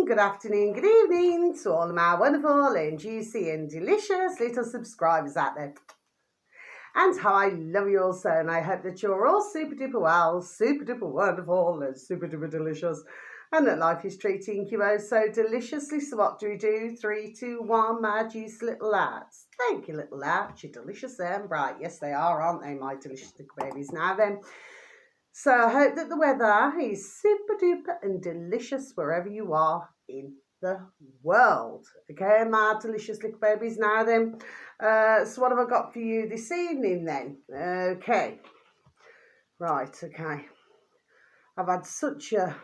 good afternoon, good evening to all of my wonderful and juicy and delicious little subscribers out there. And how I love you all so, and I hope that you're all super duper well, super duper wonderful, and super duper delicious, and that life is treating you oh so deliciously. So what do we do? 3, 2, 1, my juicy little lads. Thank you, little lads. You're delicious and bright. Yes, they are, aren't they, my delicious little babies? Now then, so I hope that the weather is super duper and delicious wherever you are in the world. Okay, my delicious little babies. Now then, so what have I got for you this evening then? Okay, right, okay. I've had such a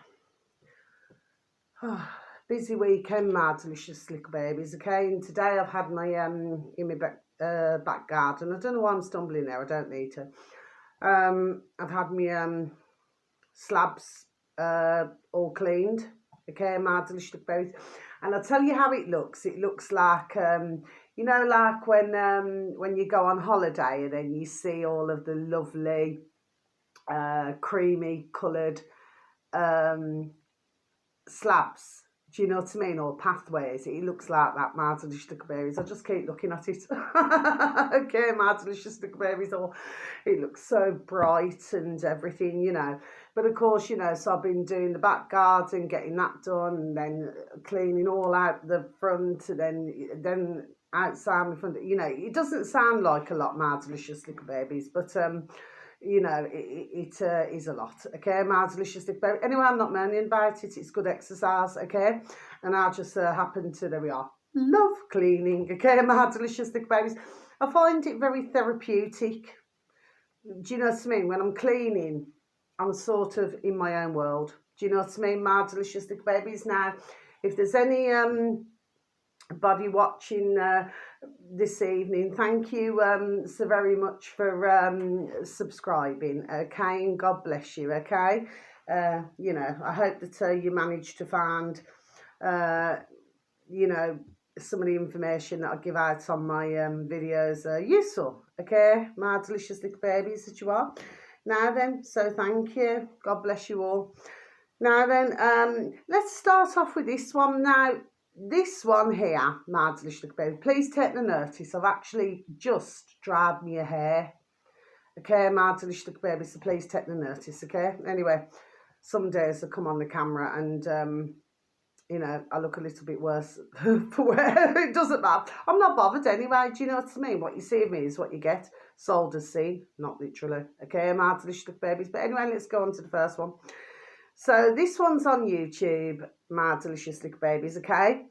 busy weekend, my delicious little babies. Okay, and today I've had my in my back garden. I don't know why I'm stumbling there. I don't need to. I've had my slabs all cleaned. Okay, my delicious babies, and I'll tell you how it looks. It looks like you know, like when you go on holiday and then you see all of the lovely creamy coloured slabs. Do you know what I mean? Or pathways. It looks like that, my delicious little babies. I just keep looking at it. Okay, my delicious little babies. Oh, it looks so bright and everything, you know. But of course, you know, so I've been doing the back garden, getting that done, and then cleaning all out the front, and then outside the front. You know, it doesn't sound like a lot, my delicious little babies, but you know, it is a lot. Okay, my delicious little baby. Anyway, I'm not moaning about it. It's good exercise. Okay, and I just happen to, there we are, love cleaning. Okay, my delicious little babies. I find it very therapeutic. Do you know what I mean? When I'm cleaning, I'm sort of in my own world. Do you know what I mean, my delicious little babies? Now, if there's any body watching this evening, thank you so very much for subscribing. Okay, and God bless you. Okay, you know, I hope that you managed to find you know, some of the information that I give out on my videos useful. Okay, my delicious little babies that you are. Now then, so thank you. God bless you all. Now then, let's start off with this one. Now, this one here, my delicious little baby, please take the notice. I've actually just dried my hair. Okay, my delicious little baby, so please take the notice. Okay, anyway, some days I come on the camera and you know, I look a little bit worse for wear. It doesn't matter. I'm not bothered anyway. Do you know what I mean? What you see of me is what you get. Sold as seen, not literally. Okay, my delicious little babies. But anyway, let's go on to the first one. So this one's on YouTube, my delicious little babies. Okay,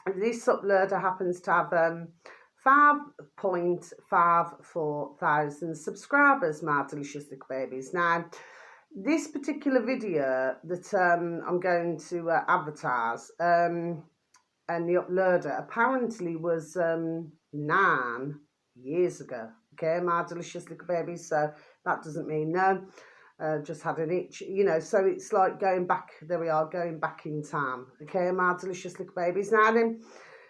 and this uploader happens to have 5.54 thousand subscribers, my delicious little babies. Now, this particular video that I'm going to advertise, and the uploader apparently was 9 years ago. Okay, my delicious little babies. So that doesn't mean no. Just had an itch, you know. So it's like going back. There we are, going back in time. Okay, my delicious little babies. Now then,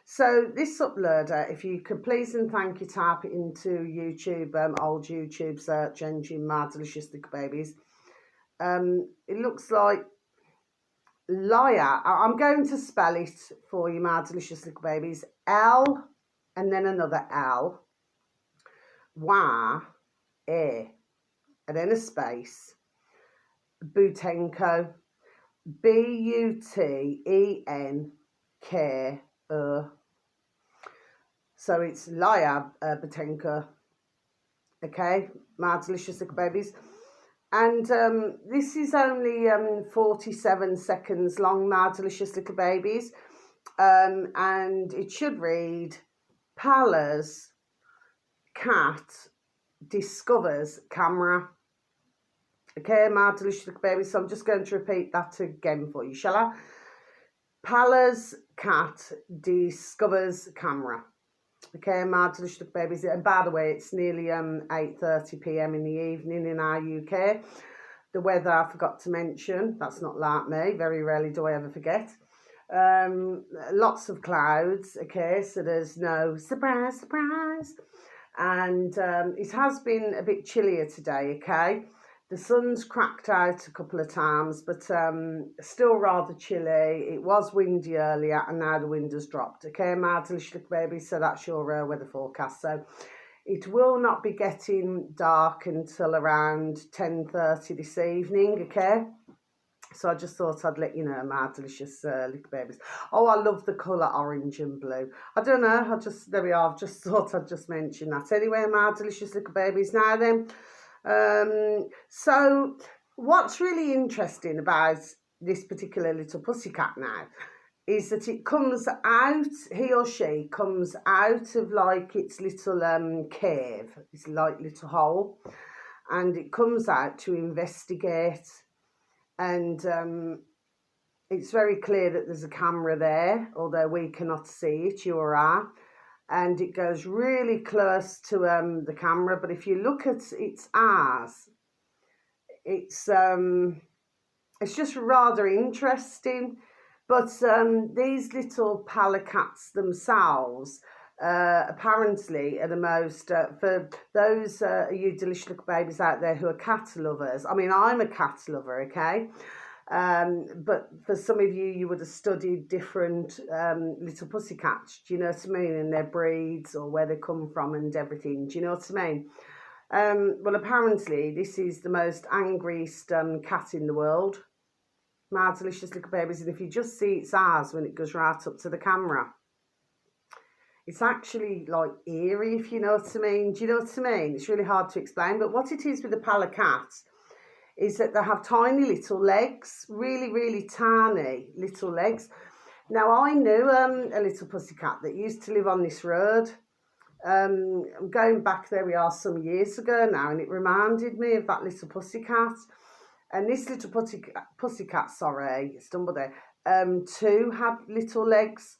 so this uploader, if you could please and thank you, type it into YouTube, old YouTube search engine, my delicious little babies. It looks like liar. I'm going to spell it for you, my delicious little babies. L and then another L, Y, A, and then a space, Butenko, Butenko. So it's liar, Butenko. Okay, my delicious little babies. And this is only 47 seconds long, my delicious little babies. And it should read, Palla Cat discovers camera. Okay, my delicious little babies. So I'm just going to repeat that again for you, shall I? Palla Cat discovers camera. Okay, my delicious little babies. And by the way, it's nearly 8:30 p.m. in the evening in our UK. The weather, I forgot to mention. That's not like me. Very rarely do I ever forget. Lots of clouds. Okay, so there's no surprise. And it has been a bit chillier today. Okay, The sun's cracked out a couple of times, but still rather chilly. It was windy earlier, and now the wind has dropped. Okay, my delicious little baby, so that's your weather forecast. So it will not be getting dark until around 10:30 this evening, okay? So I just thought I'd let you know, my delicious little babies. Oh, I love the colour orange and blue. I don't know, there we are, I've just thought I'd just mention that. Anyway, my delicious little babies. Now then, so what's really interesting about this particular little pussycat now is that it comes out, he or she comes out of like its little cave, its like little hole, and it comes out to investigate. And it's very clear that there's a camera there, although we cannot see it, you or I. And it goes really close to the camera. But if you look at its eyes, it's just rather interesting. But these little Palla Cats themselves, apparently are the most, for those you delicious little babies out there who are cat lovers. I mean, I'm a cat lover, okay? But for some of you, you would have studied different little pussycats, do you know what I mean? And their breeds or where they come from and everything, do you know what I mean? Well, apparently, this is the most angriest cat in the world. My delicious little babies, and if you just see its eyes when it goes right up to the camera, it's actually like eerie, if you know what I mean. Do you know what I mean? It's really hard to explain, but what it is with the Palla Cat is that they have tiny little legs, really, really tiny little legs. Now, I knew a little pussycat that used to live on this road. I'm going back, there we are, some years ago now, and it reminded me of that little pussycat. And this little pussycat, sorry, stumbled there, too had little legs.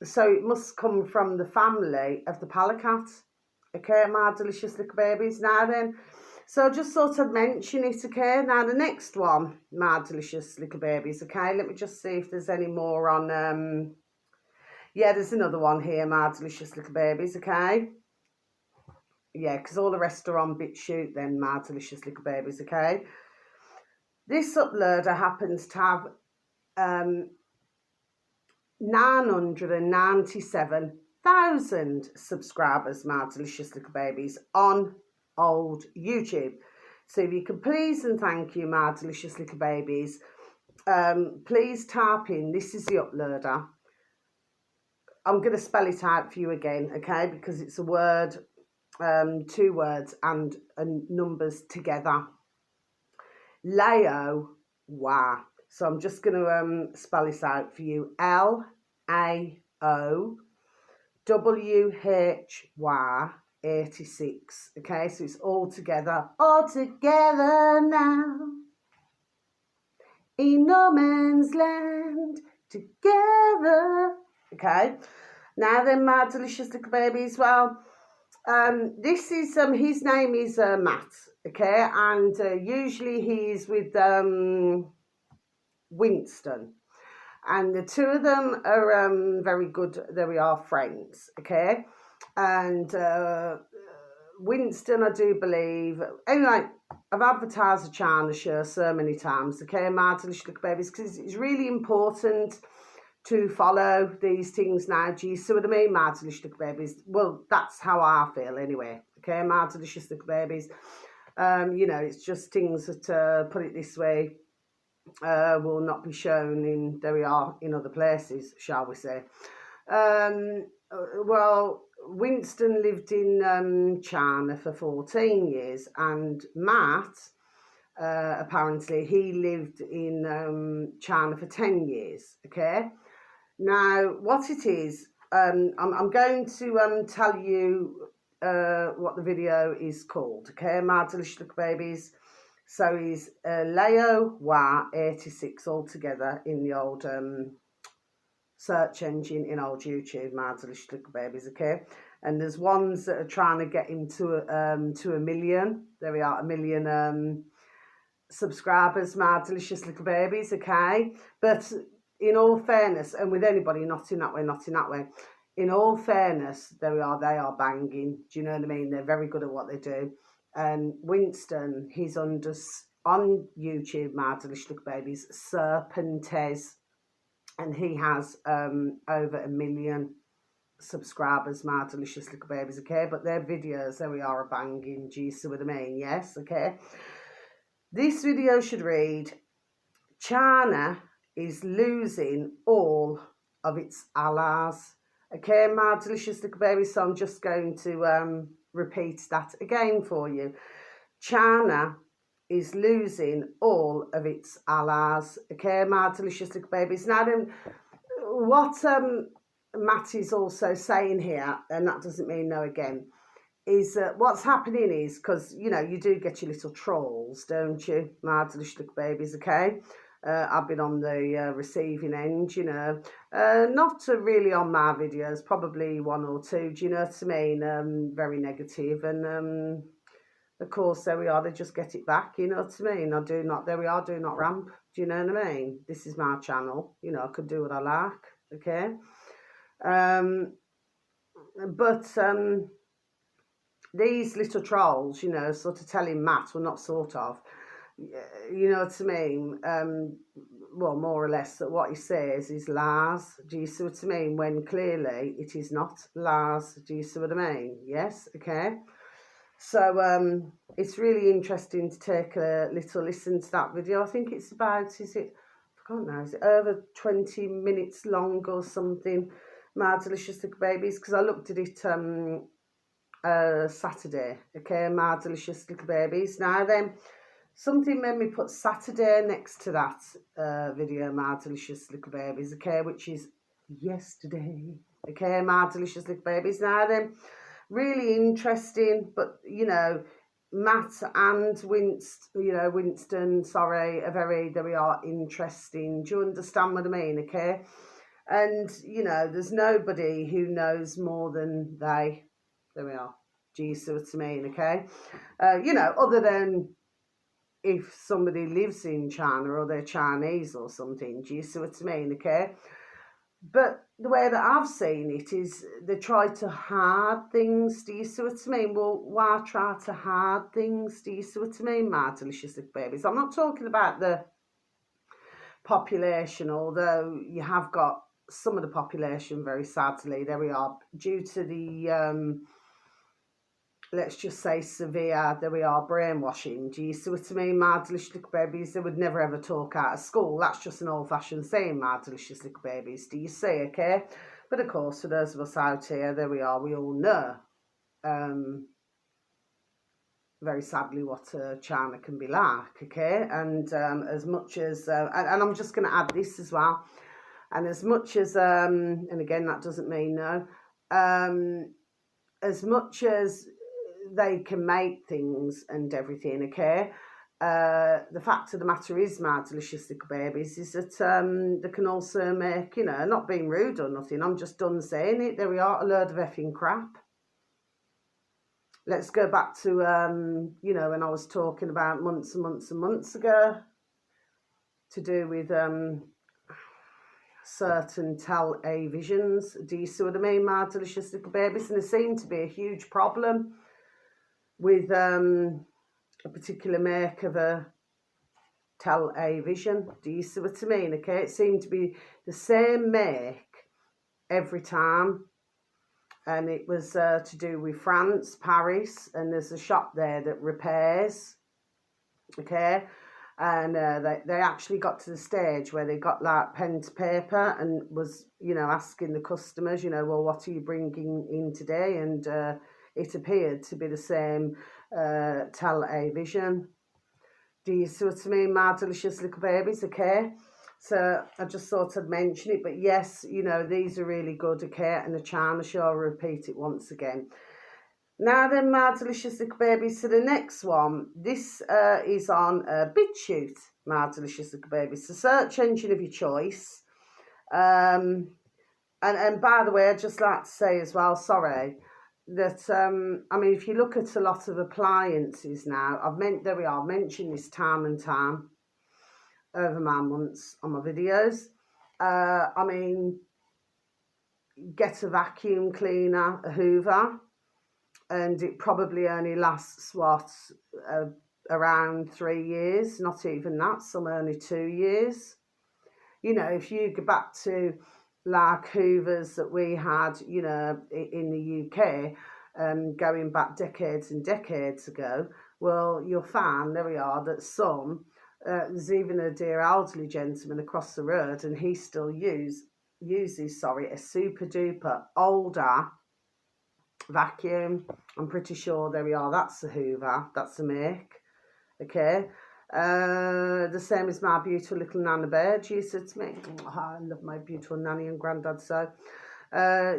So it must come from the family of the Palla Cat. Okay, my delicious little babies. Now then, so I just thought I'd mention it, okay? Now the next one, my delicious little babies, okay? Let me just see if there's any more on, yeah, there's another one here, my delicious little babies, okay? Yeah, because all the rest are on BitChute then, my delicious little babies, okay? This uploader happens to have 997,000 subscribers, my delicious little babies, on old YouTube. So if you could please and thank you, my delicious little babies, please type in, this is the uploader. I'm going to spell it out for you again, okay, because it's a word, 2 words and numbers together. Lao Wa. So I'm just going to spell this out for you. LAOWHY 86. Okay, so it's all together now. In no man's land together. Okay. Now then, my delicious little babies. Well, this is his name is Matt. Okay, and usually he's with Winston, and the two of them are very good. There we are, friends. Okay, and Winston, I do believe. Anyway, I've advertised a China show so many times. Okay, my delicious little babies, because it's really important to follow these things now. Do you see what I mean, my delicious little babies? Well, that's how I feel anyway. Okay, my delicious little babies. You know, it's just things that, put it this way, will not be shown in, there we are, in other places, shall we say. Well, Winston lived in China for 14 years, and Matt, apparently, he lived in China for 10 years, okay? Now, what it is, I'm going to tell you what the video is called, okay, my delicious little babies. So he's Leo Wa 86 altogether in the old search engine in old YouTube, my delicious little babies, okay. And there's ones that are trying to get him to a million. There we are, 1 million subscribers, my delicious little babies, okay. But in all fairness, and with anybody, not in that way, in all fairness, there we are, they are banging. Do you know what I mean? They're very good at what they do. And Winston, he's under on YouTube, my delicious little babies, Serpentes, and he has over 1 million subscribers, my delicious little babies, okay? But their videos, there we are, banging, do you see what I mean? Yes, okay? This video should read, China is losing all of its allies. Okay, my delicious little babies, so I'm just going to repeat that again for you. China is losing all of its allies. Okay, my delicious little babies. Now then, what Matt is also saying here, and that doesn't mean no again, is what's happening is, because, you know, you do get your little trolls, don't you, my delicious little babies, okay? I've been on the receiving end, you know, not really on my videos, probably one or two, do you know what I mean? Very negative, and of course, there we are, they just get it back, you know what I mean? There we are, do not ramp, do you know what I mean? This is my channel, you know, I could do what I like, okay? But these little trolls, you know, sort of telling Matt, well, not sort of, you know what I mean? Well, more or less, that what he says is lies. Do you see what I mean? When clearly it is not lies. Do you see what I mean? Yes, okay. So it's really interesting to take a little listen to that video. I think it's about, is it, I can't know, is it over 20 minutes long or something? My delicious little babies, because I looked at it Saturday, okay, my delicious little babies. Now then, something made me put Saturday next to that video, my delicious little babies, okay, which is yesterday, okay, my delicious little babies. Now then, really interesting, but, you know, Matt and Winston, sorry, are very, they are interesting. Do you understand what I mean, okay? And, you know, there's nobody who knows more than they. There we are. Do you see what I mean, okay? You know, other than if somebody lives in China or they're Chinese or something, do you see what I mean, okay? But the way that I've seen it is they try to hide things, do you see what I mean? Well, why try to hide things, do you see what I mean, my delicious little babies? I'm not talking about the population, although you have got some of the population, very sadly, there we are, due to the let's just say severe, there we are, brainwashing. Do you see what I mean, my delicious little babies? They would never ever talk out of school. That's just an old-fashioned saying, my delicious little babies. Do you see, okay? But of course, for those of us out here, there we are, we all know, very sadly, what China can be like, okay? And as much as, and I'm just going to add this as well, and as much as, and again, that doesn't mean no, as much as they can make things and everything, okay? The fact of the matter is, my delicious little babies, is that they can also make, you know, not being rude or nothing, I'm just done saying it, there we are, a load of effing crap. Let's go back to, you know, when I was talking about months and months and months ago, to do with certain televisions. Do you see what I mean, my delicious little babies? And there seemed to be a huge problem with a particular make of a television. Do you see what I mean? Okay, it seemed to be the same make every time, and it was to do with France, Paris, and there's a shop there that repairs, okay, and they actually got to the stage where they got like pen to paper and was, you know, asking the customers, you know, well, what are you bringing in today? And it appeared to be the same television. Do you see what I mean, my delicious little babies, okay? So I just thought I'd mention it. But yes, you know, these are really good, okay? And the China show, I'll repeat it once again. Now then, my delicious little babies, so the next one, this is on BitChute, my delicious little babies, the search engine of your choice. And by the way, I'd just like to say as well, sorry, that, I mean, if you look at a lot of appliances now, there we are, I've mentioned this time and time over my months on my videos. I mean, get a vacuum cleaner, a Hoover, and it probably only lasts uh, around 3 years, not even that, some only 2 years. You know, if you go back to like Hoovers that we had, you know, in the UK, going back decades and decades ago, well, you'll find, there we are, that some, there's even a dear elderly gentleman across the road, and he still uses a super duper older vacuum. I'm pretty sure, there we are, that's the Hoover, that's the make, okay. The same as my beautiful little Nana Bear. She said to me, oh, I love my beautiful nanny and granddad. So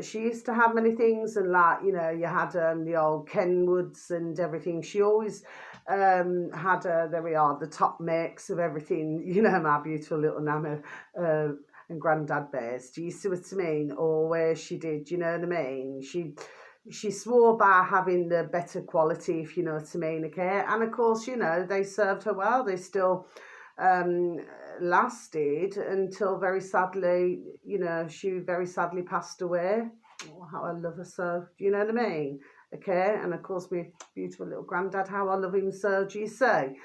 she used to have many things, and like, you know, you had the old Kenwoods and everything. She always had, there we are, the top mix of everything, you know, my beautiful little Nana and granddad bears. Do you see what I mean? Always she did, you know what I mean? She swore by having the better quality, if you know what I mean, okay? And of course, you know, they served her well. They still lasted until, very sadly, you know, she very sadly passed away. Oh, how I love her so. Do you know what I mean? Okay? And of course, my beautiful little granddad, how I love him so, do you say?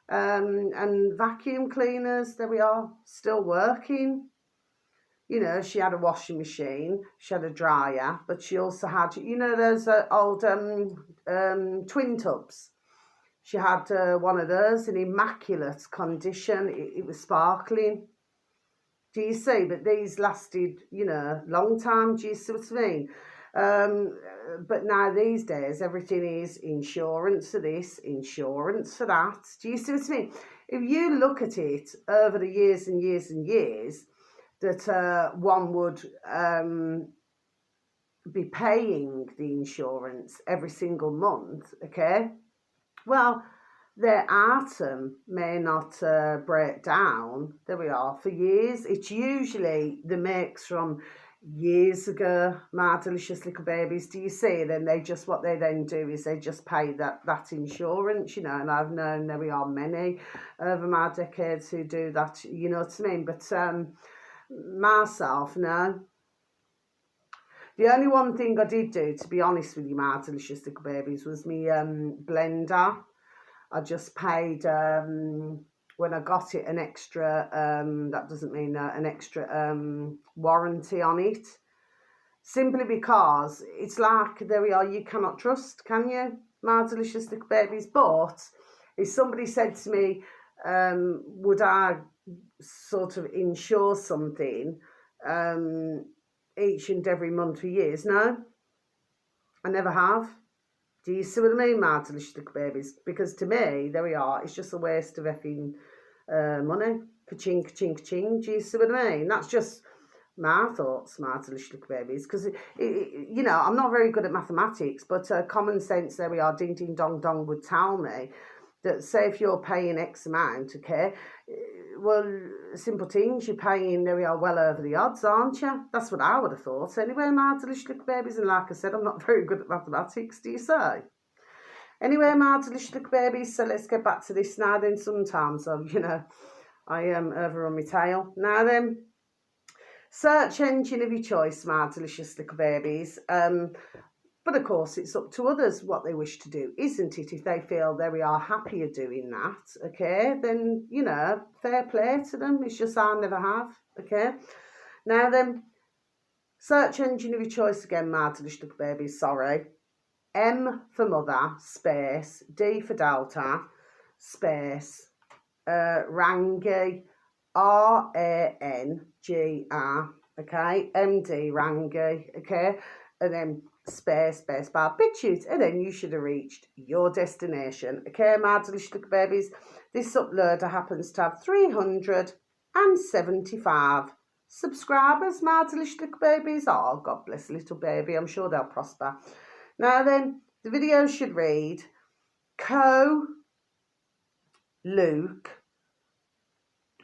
And vacuum cleaners, there we are, still working. You know, she had a washing machine, she had a dryer, but she also had, you know, those old twin tubs. She had one of those in immaculate condition. It was sparkling. Do you see? But these lasted, you know, long time. Do you see what I mean? But now these days, everything is insurance for this, insurance for that. Do you see what I mean? If you look at it over the years and years and years, that one would be paying the insurance every single month, okay? Well, their atom may not break down, there we are, for years. It's usually the makes from years ago, my delicious little babies. Do you see? Then they just, what they then do is they just pay that insurance, you know, and I've known, there we are, many over my decades who do that, you know what I mean? But myself, no. The only one thing I did do, to be honest with you, my delicious little babies, was me blender. I just paid, when I got it, an extra, that doesn't mean an extra warranty on it. Simply because it's like, there we are, you cannot trust, can you, my delicious little babies? But if somebody said to me, would I sort of insure something each and every month for years? No, I never have. Do you see what I mean, my delicious little babies? Because to me, there we are, it's just a waste of effing money. Ka-ching, ka-ching, ka-ching. Do you see what I mean? That's just my thoughts, my delicious little babies. Because, you know, I'm not very good at mathematics, but common sense, there we are, ding, ding, dong, dong, would tell me that, say, if you're paying X amount, okay, well, simple things, you're paying, there we are, well over the odds, aren't you? That's what I would have thought. Anyway, my delicious little babies, and like I said, I'm not very good at mathematics, do you say? Anyway, my delicious little babies, so let's get back to this now then. Sometimes, you know, I am over on my tail. Now then, search engine of your choice, my delicious little babies. But of course, it's up to others what they wish to do, isn't it? If they feel they are happier doing that, okay, then, you know, fair play to them. It's just I never have, okay? Now then, search engine of your choice again, my delicious little babies, sorry. M for mother, space, D for Delta, space, Rangi, RANGR, okay, MD Rangi, okay, and then space bar, BitChute, and then you should have reached your destination, okay, my delicious little babies. This uploader happens to have 375 subscribers, my delicious little babies. Oh, God bless little baby, I'm sure they'll prosper. Now then, the video should read, Luke,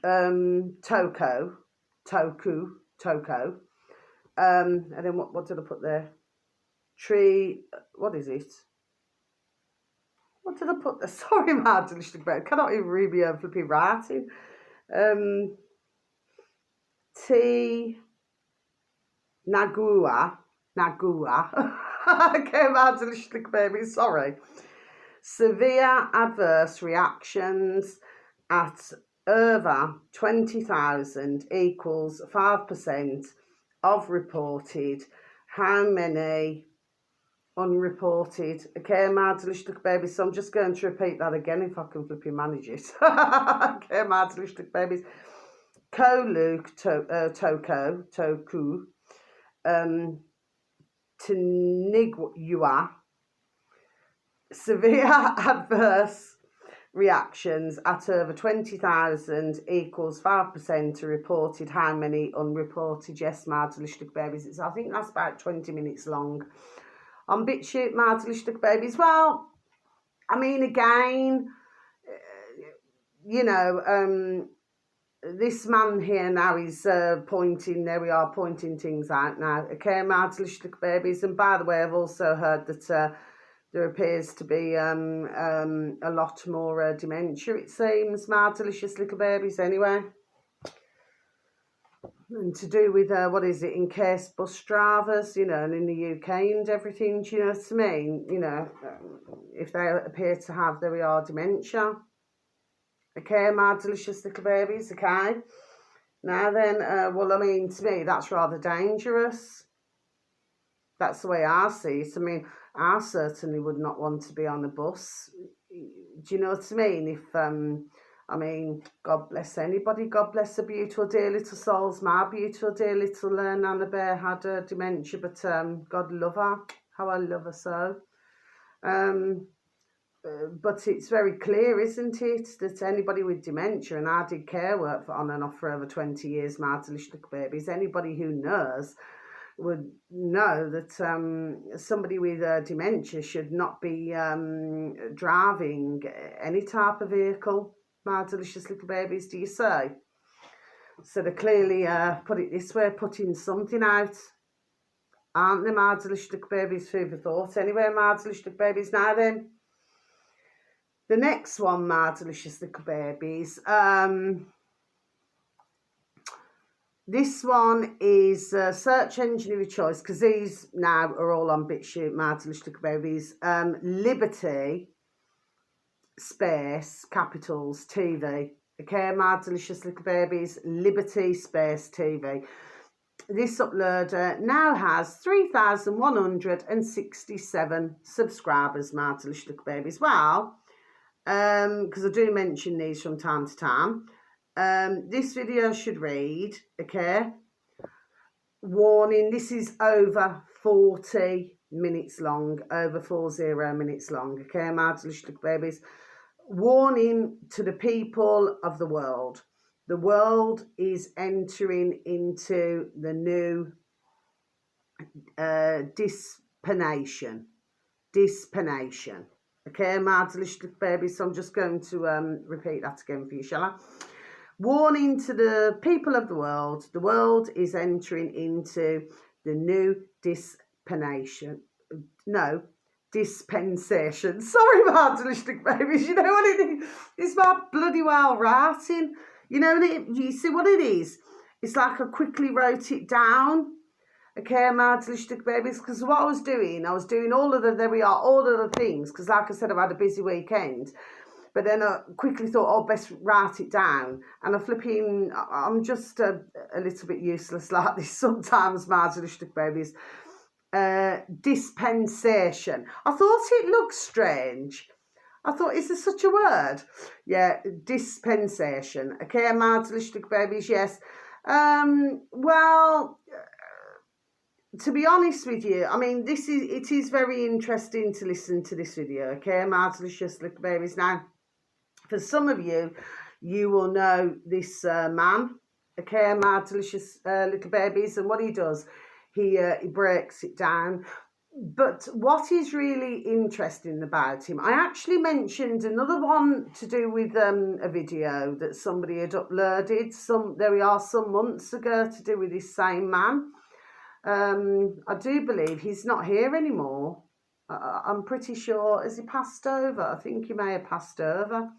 Toku, and then what did I put there? Tree, what is it? What did I put there? Sorry, my delicious baby, cannot even read me own flipping writing. T, Nagua, Nagua. Came out delicious little baby, sorry. Severe adverse reactions at over 20,000 equals 5% of reported. How many unreported? Okay, my delicious little babies. So I'm just going to repeat that again if I can flipping manage it. Okay, my delicious little babies. Toku, Tanigua, severe adverse reactions at over 20,000 equals 5% are reported. How many unreported? Yes, my delicious little babies. I think that's about 20 minutes long. On BitChute, my delicious little babies. Well, I mean, again, you know, this man here now is pointing, there we are, pointing things out now. Okay, my delicious little babies. And by the way, I've also heard that there appears to be a lot more dementia, it seems, my delicious little babies, anyway. And to do with, what is it, encased bus drivers, you know, and in the UK and everything, do you know what I mean? You know, if they appear to have, there we are, dementia. Okay, my delicious little babies, okay? Now then, well, I mean, to me, that's rather dangerous. That's the way I see it. I mean, I certainly would not want to be on a bus. Do you know what I mean? If, I mean, God bless anybody. God bless the beautiful, dear little souls. My beautiful, dear little Nana Bear had dementia, but God love her. How I love her so. But it's very clear, isn't it, that anybody with dementia, and I did care work on and off for over 20 years, my delicious little babies, anybody who knows would know that somebody with dementia should not be driving any type of vehicle, my delicious little babies, do you say? So they're clearly, put it this way, putting something out, aren't they, my delicious little babies? Food for thought. Anyway, my delicious little babies, now then. The next one, my delicious little babies. This one is search engine of your choice, because these now are all on BitChute, my delicious little babies. Liberty, space, capitals, TV. Okay, my delicious little babies. Liberty, space, TV. This uploader now has 3,167 subscribers, my delicious little babies. Well, because I do mention these from time to time. This video should read, okay, warning, this is over 40 minutes long, over 40 minutes long, okay, my delicious little babies. Warning to the people of the world. The world is entering into the new dispensation. Okay, my delicious little babies. So I'm just going to repeat that again for you, shall I? Warning to the people of the world is entering into the new dispensation. No, dispensation. Sorry, my delicious little babies. You know what it is? It's my bloody well writing. You know, you see what it is? It's like I quickly wrote it down. Okay, my delicious little babies, because what I was doing all of the, there we are, all of the things, because like I said, I've had a busy weekend, but then I quickly thought, oh, best write it down, and I'm just a little bit useless like this sometimes, my delicious little babies. Dispensation. I thought it looked strange. I thought, is there such a word? Yeah, dispensation. Okay, my delicious little babies, yes. Well, to be honest with you, I mean, it is very interesting to listen to this video, okay, my delicious little babies. Now, for some of you, you will know this man, okay, my delicious little babies, and what he does, he breaks it down. But what is really interesting about him, I actually mentioned another one to do with a video that somebody had uploaded some months ago to do with this same man. I do believe he's not here anymore. I'm pretty sure, has he passed over? I think he may have passed over.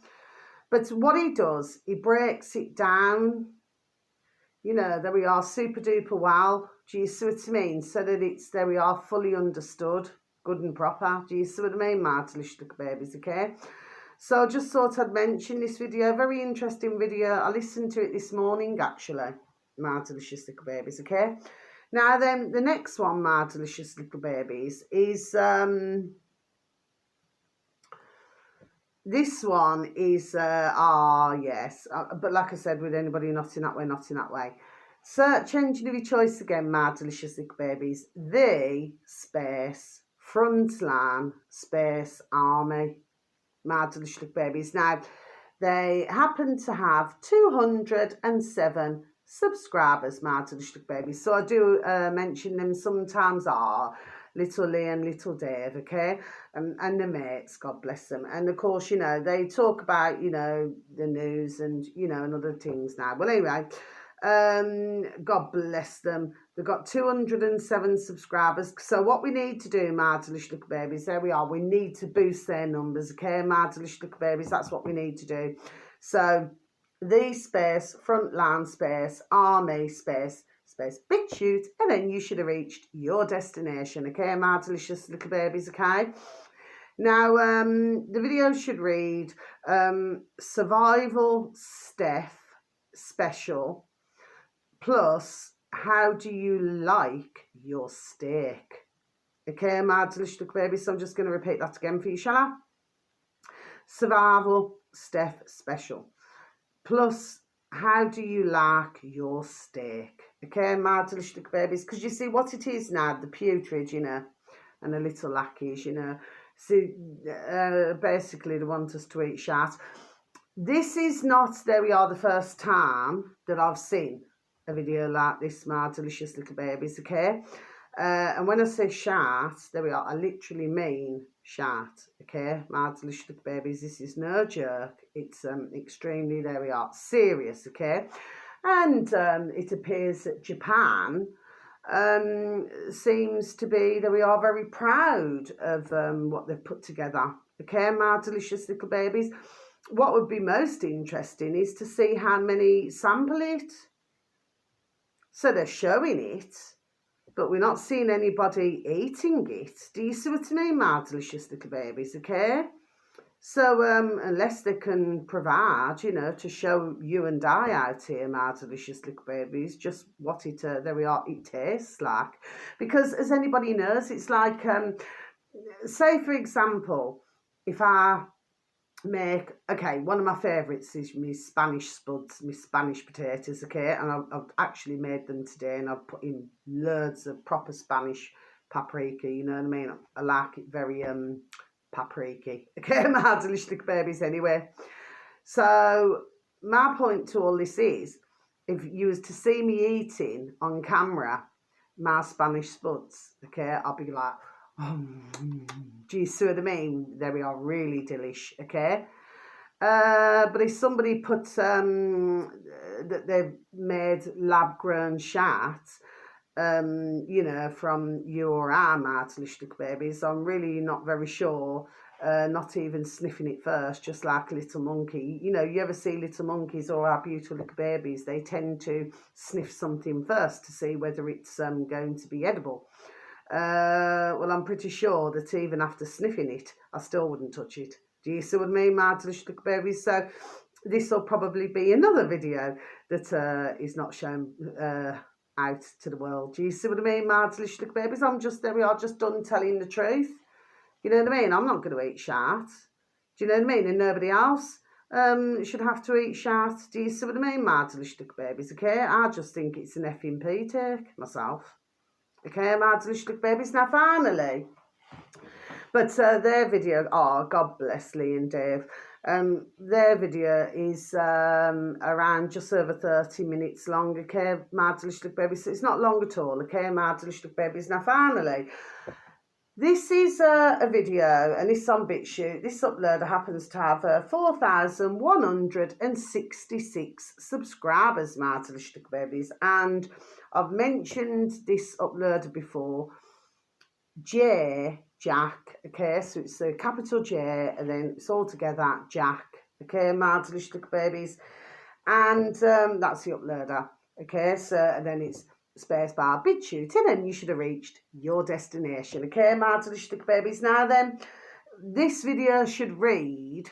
But what he does, he breaks it down. you know, there we are, super duper well. Do you see what I mean? So that it's, there we are, fully understood, good and proper. Do you see what I mean, my delicious little babies, okay? So I just thought I'd mention this video, very interesting video. I listened to it this morning, actually, my delicious little babies, okay? Now then, the next one, my delicious little babies, is, this one is, yes, but like I said, with anybody not in that way, not in that way. Search engine of your choice again, my delicious little babies. The space frontline space army, my delicious little babies. Now, they happen to have 207 subscribers, my delicious little babies. So I do mention them sometimes are Little Lee and Little Dave, okay, and the mates, God bless them. And of course, you know, they talk about, you know, the news and, you know, and other things now. Well, anyway, God bless them. They've got 207 subscribers. So what we need to do, my delicious little babies, there we are. We need to boost their numbers, okay, my delicious little babies. That's what we need to do. So the space, frontline space, army space, big shoot, and then you should have reached your destination, okay, my delicious little babies, okay? Now, the video should read, Survival Steph Special, plus, how do you like your steak? Okay, my delicious little babies, so I'm just going to repeat that again for you, shall I? Survival Steph Special, plus, how do you like your steak? Okay, my delicious little babies, because you see what it is now, the putrid, you know, and the little lackeys, you know. See, basically they want us to eat shat. This is not, there we are, the first time that I've seen a video like this, my delicious little babies, okay? And when I say shat, there we are, I literally mean shat, okay? My delicious little babies, this is no joke. It's extremely, there we are, serious, okay? And it appears that Japan seems to be, that we are very proud of what they've put together, okay, my delicious little babies. What would be most interesting is to see how many sample it. So they're showing it, but we're not seeing anybody eating it. Do you see what I mean, my delicious little babies, okay? So unless they can provide, you know, to show you and I out here, my delicious little babies, just what it, there we are, it tastes like. Because as anybody knows, it's like, say for example, if I make, okay, one of my favourites is my Spanish spuds, my Spanish potatoes, okay, and I've actually made them today, and I've put in loads of proper Spanish paprika, you know what I mean? I like it very paprika, okay, my delicious little babies anyway. So my point to all this is, if you was to see me eating on camera my Spanish spuds, okay, I'll be like, do you see what I mean? There we are, really delish, okay? But if somebody put that they've made lab-grown shat, you know, from you or I, my delicious little babies, I'm really not very sure, not even sniffing it first, just like a little monkey. You know, you ever see little monkeys or our beautiful little babies, they tend to sniff something first to see whether it's going to be edible. Well, I'm pretty sure that even after sniffing it, I still wouldn't touch it. Do you see what I mean, my delicious little babies? So this will probably be another video that is not shown out to the world. Do you see what I mean, my delicious little babies? I'm just, there we are, just done telling the truth. You know what I mean? I'm not going to eat shat. Do you know what I mean? And nobody else should have to eat shat. Do you see what I mean, my delicious little babies? Okay, I just think it's an effing pee take myself. Okay, my delicious little babies. Now, finally, but their video, oh, God bless Lee and Dave, their video is around just over 30 minutes long, okay, my delicious little babies. So it's not long at all, okay, my delicious little babies. Now, finally, this is a video, and it's on BitChute. This uploader happens to have 4,166 subscribers, my delicious little babies, and I've mentioned this uploader before, Jack, okay, so it's a capital J, and then it's all together, Jack, okay, my delicious little babies, and that's the uploader. Okay, so, and then it's spacebar, bid shooting, and you should have reached your destination. Okay, my delicious little babies. Now then, this video should read,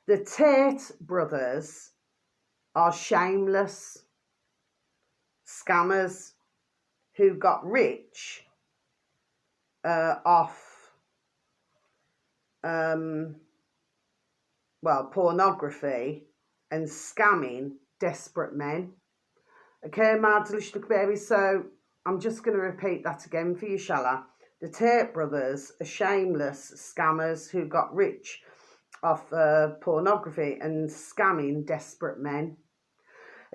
the Tate brothers are shameless scammers who got rich off pornography and scamming desperate men. Okay, my delicious little babies. So I'm just going to repeat that again for you, shall I? The Tate brothers are shameless scammers who got rich off pornography and scamming desperate men.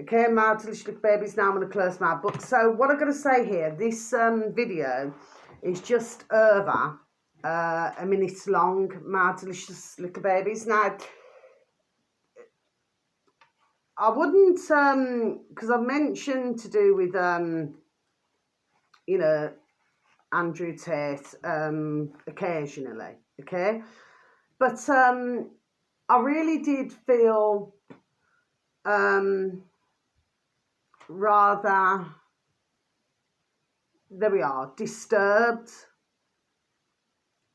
Okay, my delicious little babies. Now I'm going to close my book. So what I'm going to say here, this video is just over a minute long, my delicious little babies. Now, I wouldn't, because I've mentioned to do with, you know, Andrew Tate occasionally, okay? But I really did feel rather, there we are, disturbed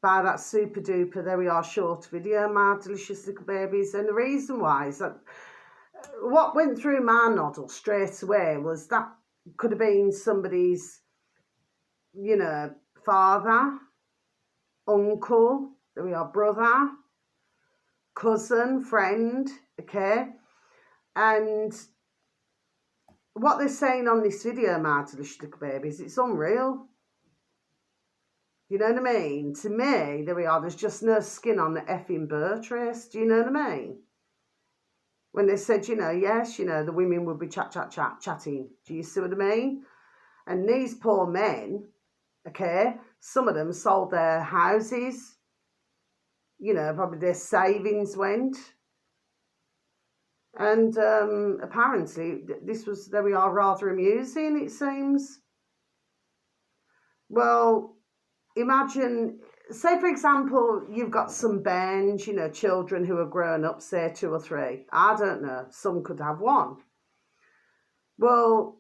by that super duper, there we are, short video, my delicious little babies. And the reason why is that what went through my noddle straight away was that could have been somebody's, you know, father, uncle, there we are, brother, cousin, friend, okay? And what they're saying on this video, my delicious little babies, it's unreal. You know what I mean? To me, there we are, there's just no skin on the effing bird trace. Do you know what I mean? When they said, you know, yes, you know, the women would be chatting. Do you see what I mean? And these poor men, okay, some of them sold their houses. You know, probably their savings went. And apparently, this was, there we are, rather amusing, it seems. Well, imagine, say for example, you've got some bands, you know, children who are grown up, say 2 or 3. I don't know, some could have 1. Well,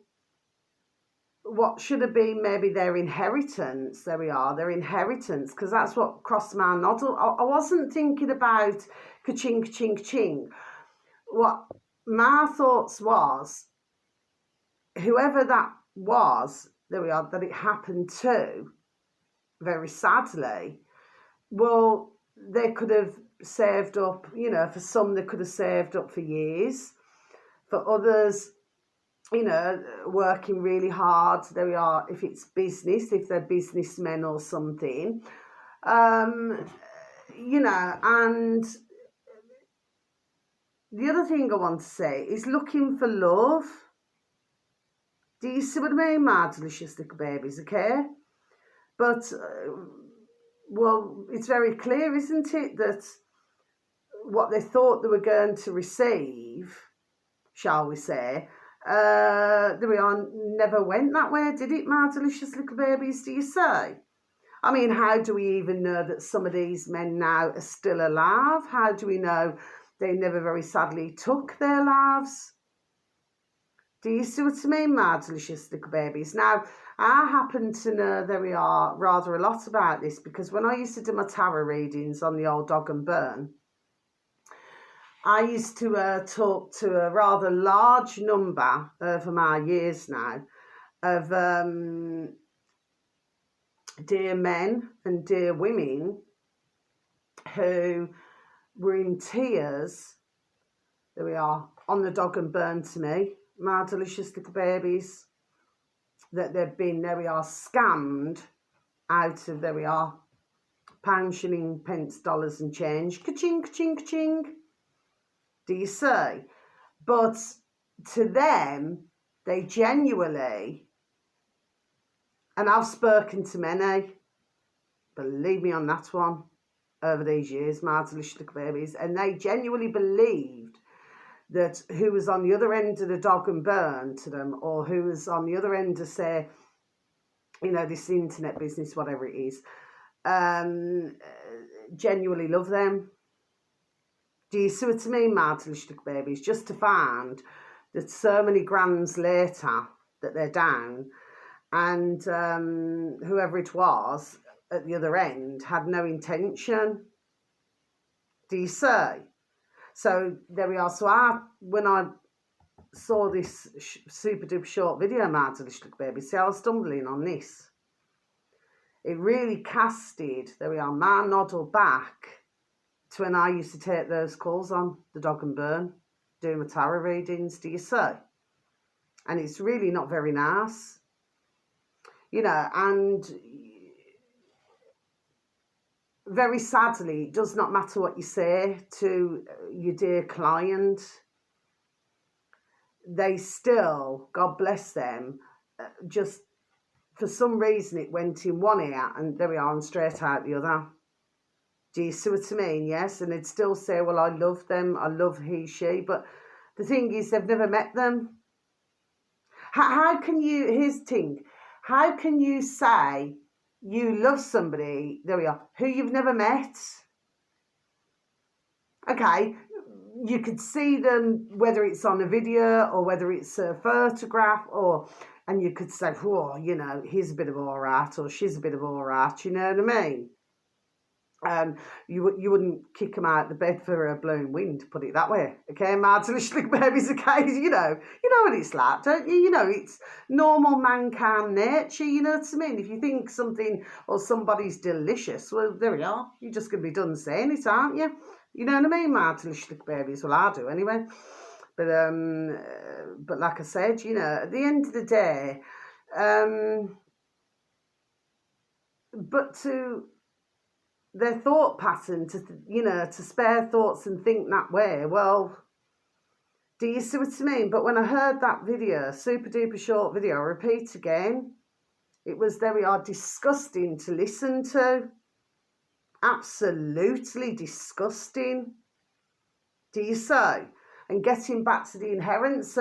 what should have been maybe their inheritance, there we are, their inheritance, because that's what crossed my noddle. I wasn't thinking about ka-ching, ka-ching, ka-ching. What my thoughts was, whoever that was, there we are, that it happened to, very sadly, well, they could have saved up, you know, for some they could have saved up for years. For others, you know, working really hard, there we are, if it's business, if they're businessmen or something, you know. And the other thing I want to say is looking for love. Do you see what I mean, my delicious little babies, okay? But, well, it's very clear, isn't it, that what they thought they were going to receive, shall we say, there we are, never went that way, did it, my delicious little babies, do you say? I mean, how do we even know that some of these men now are still alive? How do we know they never very sadly took their lives? Do you see what I mean, my delicious little babies? Now, I happen to know, there we are, rather a lot about this, because when I used to do my tarot readings on the old dog and burn, I used to talk to a rather large number over my years now of dear men and dear women who were in tears, there we are, on the dog and burn to me, my delicious little babies, that they've been, there we are, scammed out of, there we are, pound, shilling, pence, dollars and change, ka-ching, ka-ching, ka-ching. Do you see? But to them, they genuinely, and I've spoken to many, believe me on that one, over these years, my delicious little babies, and they genuinely believed that who was on the other end of the dog and burn to them, or who was on the other end of, say, you know, this internet business, whatever it is, genuinely love them. Do you see what I mean, my delicious little babies? Just to find that so many grands later that they're down, and whoever it was at the other end had no intention. Do you see? So there we are. So when I saw this super duper short video, my delicious little baby, see, I was stumbling on this. It really casted, there we are, my noddle back to when I used to take those calls on the Dog and Burn, doing my tarot readings, do you see? And it's really not very nice, you know, and very sadly, it does not matter what you say to your dear client. They still, God bless them, just for some reason it went in one ear and there we are, and straight out the other. Do you see what I mean? Yes, and they'd still say, well, I love them, I love he, she, but the thing is, they've never met them. How can you, here's the thing, how can you say you love somebody, there we are, who you've never met? Okay, you could see them, whether it's on a video or whether it's a photograph, and you could say, oh, you know, he's a bit of all right, or she's a bit of all right, you know what I mean? You wouldn't kick them out of the bed for a blowing wind, put it that way. Okay, my delicious little baby's a case, you know what it's like, don't you? You know, it's normal mankind nature, you know what I mean? If you think something or somebody's delicious, well, there we are. You're just going to be done saying it, aren't you? You know what I mean, my delicious little babies? Well, I do anyway. But like I said, you know, at the end of the day, but to their thought pattern, to spare thoughts and think that way, well, do you see what I mean? But when I heard that video, super duper short video, I repeat again, it was, there we are, disgusting to listen to. Absolutely disgusting. Do you see? And getting back to the inheritance,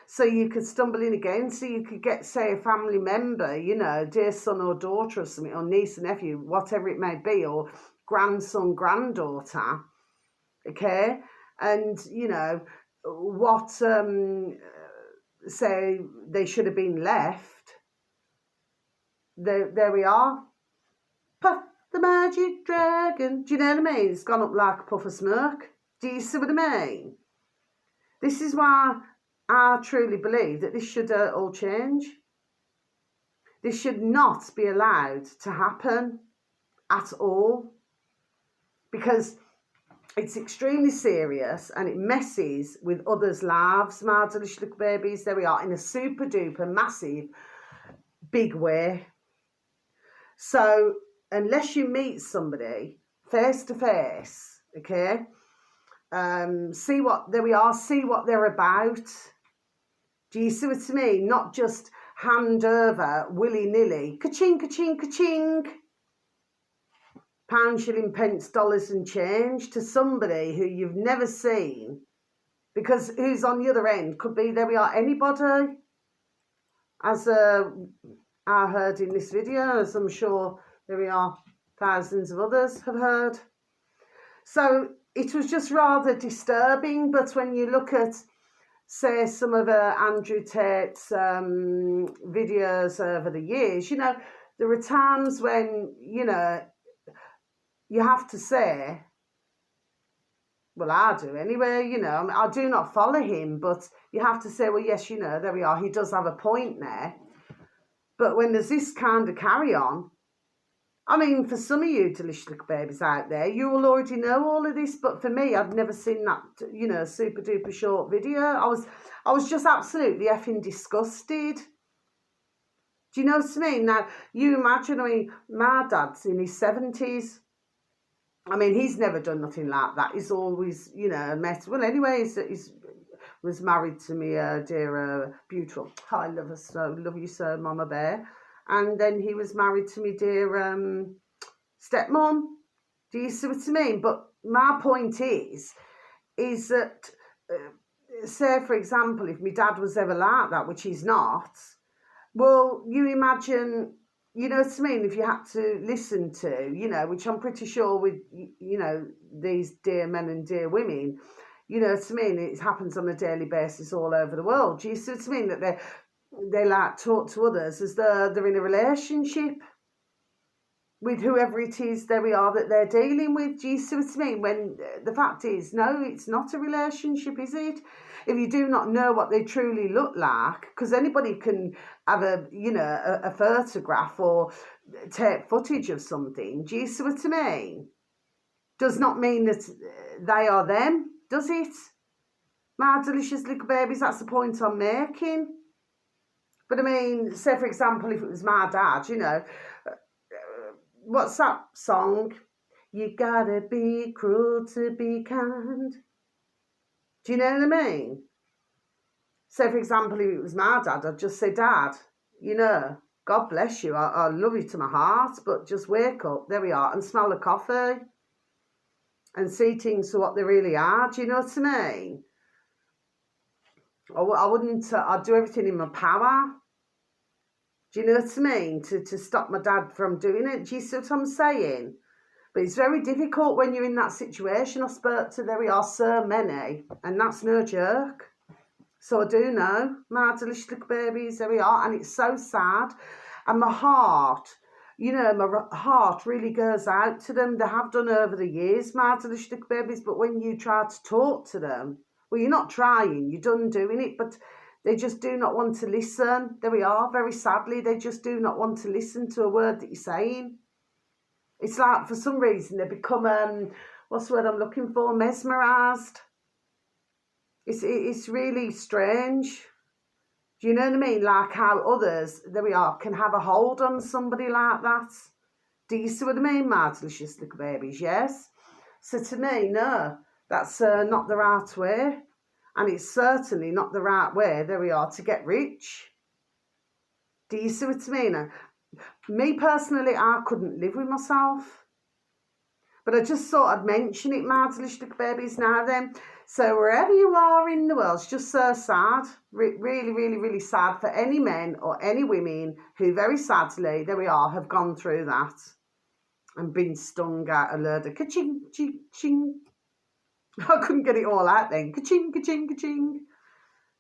so you could stumble in again, so you could get, say, a family member, you know, dear son or daughter or something, or niece and nephew, whatever it may be, or grandson, granddaughter, okay? And, you know, what, say, they should have been left, there we are. Puff the magic dragon, do you know what I mean? It's gone up like a puff of smoke. Do you see what I mean? This is why I truly believe that this should all change. This should not be allowed to happen at all, because it's extremely serious and it messes with others' lives, my delicious little babies. There we are, in a super duper massive big way. So unless you meet somebody face to face, okay, see what they're about. Do you see what I mean? Not just hand over willy-nilly, ka-ching, ka-ching, ka-ching, pound, shilling, pence, dollars and change to somebody who you've never seen, because who's on the other end could be, there we are, anybody, as I heard in this video, as I'm sure there we are, thousands of others have heard. So it was just rather disturbing. But when you look at, say, some of Andrew Tate's videos over the years, you know, there were times when, you know, you have to say, well, I do anyway, you know, I do not follow him, but you have to say, well, yes, you know, there we are, he does have a point there. But when there's this kind of carry on, I mean, for some of you delicious little babies out there, you will already know all of this. But for me, I'd never seen that, you know, super duper short video. I was just absolutely effing disgusted. Do you know what I mean? Now, you imagine, I mean, my dad's in his 70s. I mean, he's never done nothing like that. He's always, you know, met. Well, anyway, he's was married to me, dear beautiful. I love her so, love you so, Mama Bear. And then he was married to me, dear stepmom. Do you see what I mean? But my point is that, say, for example, if my dad was ever like that, which he's not, well, you imagine, you know what I mean, if you had to listen to, you know, which I'm pretty sure with, you know, these dear men and dear women, You know what I mean? It happens on a daily basis all over the world. Do you see what I mean? That they like talk to others as though they're in a relationship with whoever it is there we are that they're dealing with. Do you see what I mean? When the fact is, no, it's not a relationship, is it? If you do not know what they truly look like, because anybody can have a photograph or take footage of something. Do you see what I mean? Does not mean that they are them, does it? My delicious little babies, that's the point I'm making. But I mean, say for example, if it was my dad, what's that song? You gotta be cruel to be kind. Do you know what I mean? Say for example, if it was my dad, I'd just say, Dad, God bless you, I love you to my heart, but just wake up, there we are, and smell the coffee and see things for what they really are. Do you know what I mean? I wouldn't, I'd do everything in my power. Do you know what I mean? To stop my dad from doing it. Do you see what I'm saying? But it's very difficult when you're in that situation. I spoke to, there we are, so many, and that's no joke. So I do know, my delicious little babies, there we are, and it's so sad. And my heart, my heart really goes out to them. They have done over the years, my delicious little babies, but when you try to talk to them, well, you're not trying, you're done doing it, but they just do not want to listen. There we are, very sadly, they just do not want to listen to a word that you're saying. It's like, for some reason, they become, what's the word I'm looking for, mesmerised. It's really strange. Do you know what I mean? Like how others, there we are, can have a hold on somebody like that. Do you see what I mean, my delicious little babies? Yes? So to me, no, that's not the right way. And it's certainly not the right way, there we are, to get rich. Do you see what I mean? Me personally, I couldn't live with myself. But I just thought I'd mention it, my delicious little babies, now then. So wherever you are in the world, it's just so sad. Really, really, really sad for any men or any women who very sadly, there we are, have gone through that and been stung at a load of ka-ching, ching, ching. I couldn't get it all out then. Ka-ching, ka-ching, ka-ching.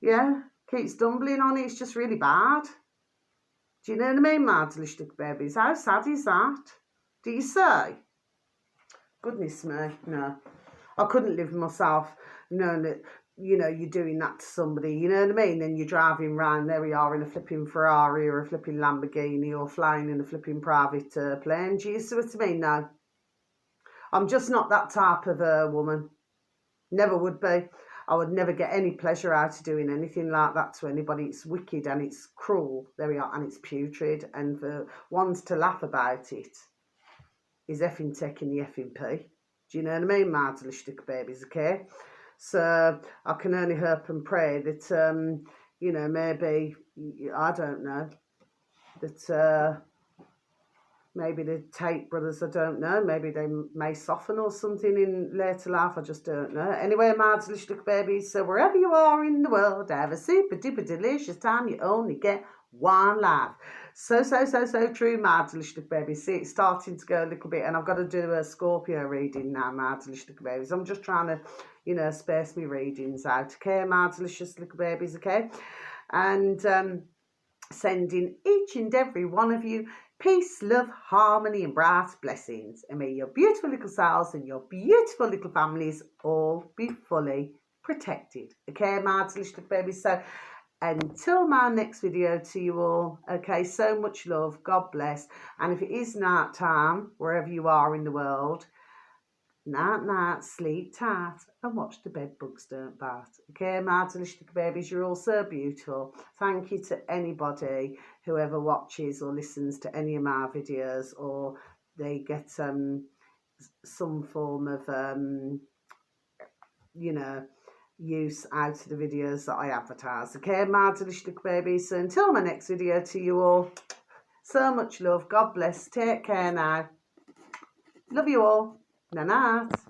Yeah, keep stumbling on it. It's just really bad. Do you know what I mean, my delicious little babies? How sad is that? Do you say? Goodness me, no. I couldn't live with myself knowing that, you're doing that to somebody, you know what I mean? Then you're driving round, there we are, in a flipping Ferrari or a flipping Lamborghini or flying in a flipping private plane. Do you see what I mean? No. I'm just not that type of a woman. Never would be. I would never get any pleasure out of doing anything like that to anybody. It's wicked and it's cruel, there we are, and it's putrid. And for ones to laugh about it is effing taking the effing pee. Do you know what I mean, my delicious little babies, okay? So I can only hope and pray that, maybe, I don't know, that maybe the Tate brothers, I don't know, maybe they may soften or something in later life, I just don't know. Anyway, my delicious little babies, so wherever you are in the world, have a super duper delicious time. You only get one life. So true, my delicious little babies. See, it's starting to go a little bit, and I've got to do a Scorpio reading now, my delicious little babies. I'm just trying to, space me readings out, okay, my delicious little babies, okay? And sending each and every one of you peace, love, harmony, and bright blessings. And may your beautiful little selves and your beautiful little families all be fully protected, okay, my delicious little babies? So until my next video to you all, okay, so much love, God bless. And if it is night time, wherever you are in the world, night, sleep tight, and watch the bed bugs don't bite. Okay, my delicious babies, you're all so beautiful. Thank you to anybody who ever watches or listens to any of my videos, or they get some form of use out of the videos that I advertise. Okay, my delicious babies. So until my next video to you all, so much love, God bless, take care now. Love you all. Night.